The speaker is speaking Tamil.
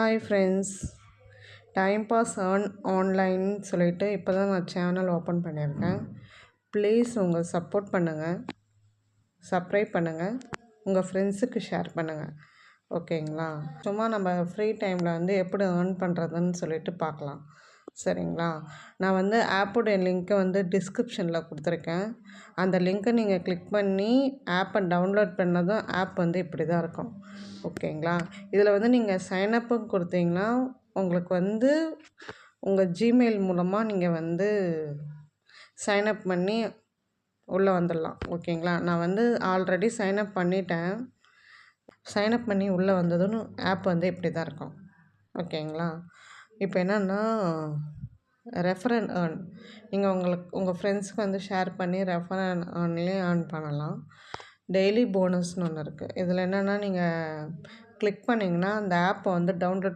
ஹாய் ஃப்ரெண்ட்ஸ், டைம் பாஸ் ஆன்லைன்னு சொல்லிட்டு இப்போ தான் நான் சேனல் ஓப்பன் பண்ணியிருக்கேன். ப்ளீஸ் உங்கள் சப்போர்ட் பண்ணுங்கள், சப்ஸ்கிரைப் பண்ணுங்கள், உங்கள் ஃப்ரெண்ட்ஸுக்கு ஷேர் பண்ணுங்கள். ஓகேங்களா? சும்மா நம்ம ஃப்ரீ டைமில் எப்படி ஏர்ன் பண்ணுறதுன்னு சொல்லிட்டு பார்க்கலாம். சரிங்களா? நான் ஆப்போடைய லிங்க்கை டிஸ்கிரிப்ஷனில் கொடுத்துருக்கேன். அந்த லிங்க்கை நீங்கள் கிளிக் பண்ணி ஆப்பை டவுன்லோட் பண்ணதும் ஆப் இப்படி தான் இருக்கும். ஓகேங்களா? இதில் நீங்கள் சைனப்பும் கொடுத்தீங்கன்னா உங்களுக்கு உங்கள் ஜிமெயில் மூலமாக நீங்கள் சைனப் பண்ணி உள்ளே வந்துடலாம். ஓகேங்களா? நான் ஆல்ரெடி சைனப் பண்ணிட்டேன். சைனப் பண்ணி உள்ளே வந்ததுன்னு ஆப் இப்படி தான் இருக்கும். ஓகேங்களா? இப்போ என்னென்னா ரெஃபர் அண்ட் ஏர்ன், நீங்கள் உங்கள் ஃப்ரெண்ட்ஸ்க்கு ஷேர் பண்ணி ரெஃபர் அண்ட் ஏர்ன்லேயே ஏர்ன் பண்ணலாம். டெய்லி போனஸ்னு ஒன்று இருக்குது. இதில் என்னென்னா நீங்கள் கிளிக் பண்ணிங்கன்னா அந்த ஆப்பை டவுன்லோட்